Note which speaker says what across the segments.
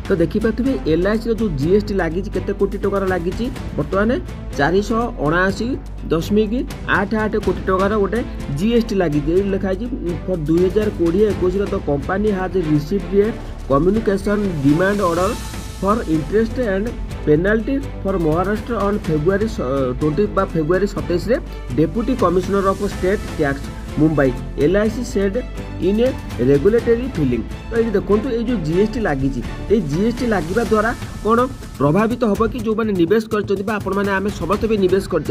Speaker 1: तो देखिपे एलआईसी जो जीएसटी लगी केते कोटी टकर लगी बर्तमान 479.88 कोटी टकर गोटे जीएसटी लगी लिखाई फॉर 2020-21 तो company has received a communication demand order for interest and penalty for Maharashtra on February 27 deputy commissioner of state tax Mumbai LIC said in a regulatory filing. तो ये देखो ये जो जीएसटी लगी जीएसटी लगे द्वारा कौन प्रभावित हम कि जो मैंने निवेश कर समस्त भी निवेश कर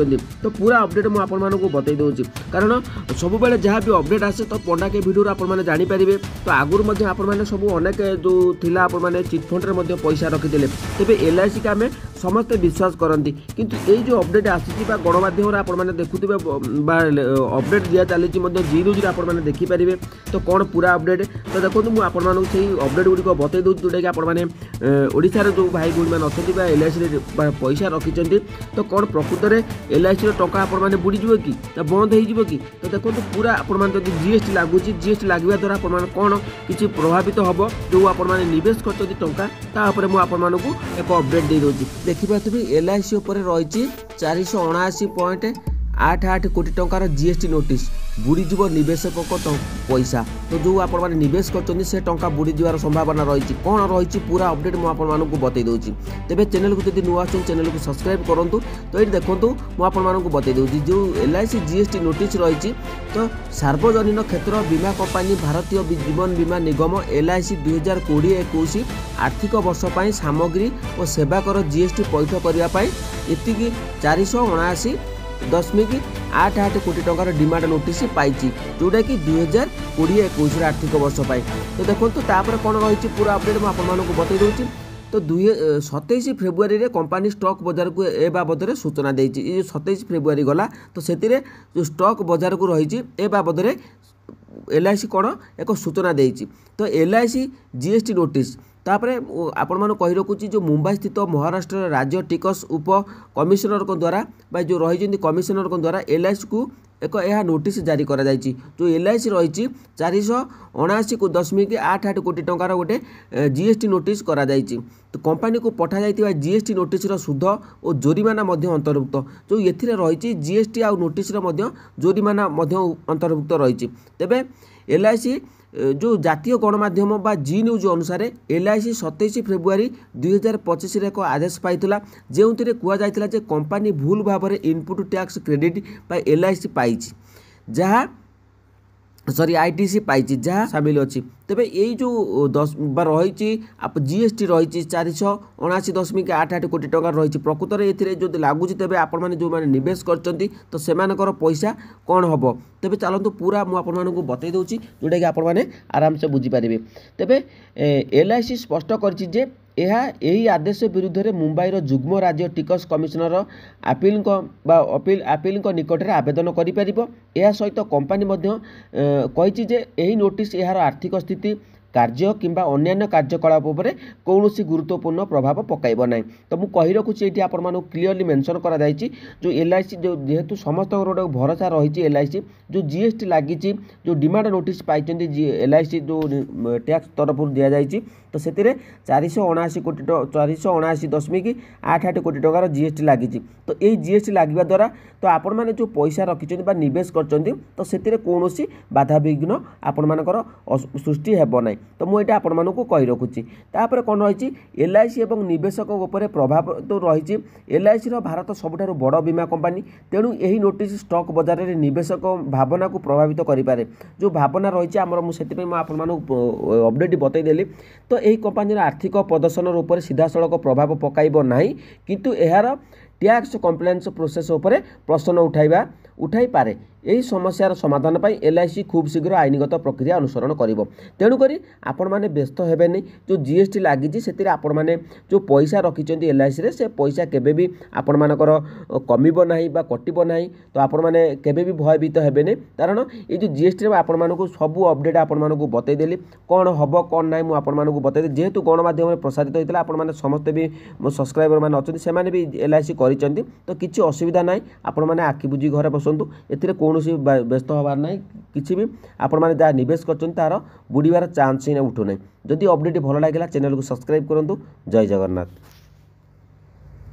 Speaker 1: तो पूरा अपडेट मुझे आपको बतई दूसरी कारण सब जहाँ भी अपडेट आसे तो पंडा के भिडियो आपने जानीपारे। तो आगुरी आपने सब अनेक जो थी आपने चिटफंड में पैसा रखिते तेज एलआईसी के आम समस्ते विश्वास करती किंतु ये जो अपडेट आसी गणमाध्यम आपने देखुवे अपडेट दिया चली जी न्यूज आपने देखिपारे। तो कौन पूरा अपडेट तो देखो मुझे आपसे अपडेट गुड़िक बतई दूँ जोटा कि आपशार जो भाई भूणी मैंने अच्छा एलआईसी पैसा रखिंट तो कौन प्रकृत में एलआईसी टका आपने बुड़ीज कि बंद हो कि तो देखो पूरा आपड़ी जीएसटी लगुच जीएसटी लगे द्वारा कौन किसी प्रभावित हम जो आपने निवेश कर मुझे एक अपडेट दे दूँगी। देखिए एलआईसी रही 479.88 कोटी टंकार जीएसटी नोटिस बुड़ीज निवेशक पैसा तो जो आपने निवेश कर बुड़ी जवार संभावना रही कौन रही पूरा अपडेट मुझे बतई दूसरी। तेज चैनल को जब नुआ चैनल को सब्सक्राइब करूँ तो ये देखो मुझे बतई दूसरी जो एलआईसी जीएसटी नोटिस रही तो सार्वजनिक क्षेत्र बीमा कंपानी भारतीय जीवन बीमा निगम एलआईसी 2020-21 आर्थिक वर्ष पर सामग्री और सेवा कर जीएसटी पैठ करने ये 479.88 कोटी टंकार डिमांड नोटिस पाई जोटा कि 2020-21 आर्थिक वर्ष पर। तो देखो तापर कौन रही पूरा अपडेट मुझे बतई दूसरी। तो 27 फेब्रुआरी रे कंपनी स्टॉक बाजार को ए बाबद में सूचना देती ये 27 फेब्रुआरी गला तो से जो स्टॉक बाजार को रही ए बाबद में एलआईसी कौन एक सूचना देती। तो एलआईसी जीएसटी नोटिस तापर आपण मान कही रखुची जो मुंबई स्थित महाराष्ट्र राज्य टिकस उप कमिशनर द्वारा जो रही कमिशनर द्वारा एलआईसी को एक यह नोटिस जारी करा जायछि जो एलआईसी रही 479.88 कोटी टंकार गोटे जीएसटी नोटिस करा जायछि। तो कंपनी को पठा जाइथिबा जीएसटी नोटिस सुध और जोरिमाना अंतर्भुक्त जो एथिरे रही जीएसटी आ नोटिस जोरिमाना अंतर्भुक्त रही। तेबे एलआईसी जो जातीय गणमाध्यम बा जी न्यूज अनुसार एलआईसी 27 फेब्रुआरी 2025 एक आदेश पाइला जो कहुला जे कंपनी भूल भाव में इनपुट टैक्स क्रेडिट एलआईसी पाई जहाँ आईटीसी पाई जहाँ सामिल अच्छी। तेबे यही जो 10 रही जीएसटी रही 479.88 कोटी टंका रही प्रकृत में ये जो लगुच तेज आपण जो मैंने निवेश कर तो सेमानकर पैसा कौन हम तेज चलतु पूरा मुझे बतई दूसरी जोटा कि आपने आराम से बुझीपारे। तेबे एलआईसी स्पष्ट कर यही आदेश विरुद्ध में मुंबईर जुग्म राज्य टिकस कमिशनर अपील निकट में आवेदन कर सहित कंपनी कही यही नोटिस यार आर्थिक स्थिति कार्य किंबा अन्य कार्यकलाप पर कौन गुरुत्वपूर्ण प्रभाव पकाइब ना। तो मुझे कही रखुच्छी ये आपको क्लीयरली मेंशन करा जायछि जो एलआईसी जो जेहेतु समस्त गोटे भरोसा रही एलआईसी जो जीएसटी लगी जो डिमांड नोटिस पाई एलआईसी जो टैक्स तरफ दि जाइए तो से 479.88 कोटी टंकार जीएसटी लगी। तो ये जीएसटी लगे द्वारा तो आपण मैंने जो पैसा रखिंट निवेश कर तो से कौन बाधा विघ्न आपण मानकर सृष्टि हेब ना। तो मुझे आपको कही रखुच्छी तापर कौन रही एलआईसी और निवेशक उपर प्रभाव तो रही एलआईसी भारत सबुठ बड़ बीमा कंपानी तेणु यही नोटिस स्टॉक बाजार में निवेशक भावना को प्रभावित करें जो भावना रही आमर मुझे आपको अपडेट बतईदेली। तो यही कंपानी आर्थिक प्रदर्शन उपर सीधा सड़क प्रभाव पकाइब नाही किंतु यार टैक्स कम्प्लायंस प्रोसेस उपर प्रश्न उठाई पारे। यही समस्यार समाधान पर एलआईसी खूब शीघ्र आईनगत प्रक्रिया अनुसरण करिवो। तेणुकरी आपण माने व्यस्त हेबेनी जो जीएसटी लागिछि सेतिरे आपण माने जो पैसा रखिचंती एलआईसी रे से पैसा केबे भी आपण मानकर कमिबो नाही बा कटिबो नाही। तो आपण माने केबे भी भयभीत हेबेनी कारण ये जो जीएसटी रे आपण मानकु सब अपडेट आपण मानकु बतई देली कोन हबो कोन नाही मु आपण मानकु बतई जेहेतु गणमाध्यम रे प्रसारित होइतला आपण माने समस्त भी मो सब्सक्राइबर माने अछंती से माने भी एलआईसी करिचंती तो किछि असुविधा नाही। आपण माने आखि बुझी घरे बसंतु एथिरे କୌଣସି ବ୍ୟସ୍ତ ହେବାର ନାହିଁ କିଛି ବି ଆପଣମାନେ ଯାହା ନିବେଶ କରିଛନ୍ତି ତାର ବୁଡ଼ିବାର ଚାନ୍ସ ହିଁ ଉଠୁନାହିଁ। ଯଦି ଅପଡେଟ୍ ଭଲ ଲାଗିଲା ଚ୍ୟାନେଲକୁ ସବସ୍କ୍ରାଇବ୍ କରନ୍ତୁ। ଜୟ ଜଗନ୍ନାଥ।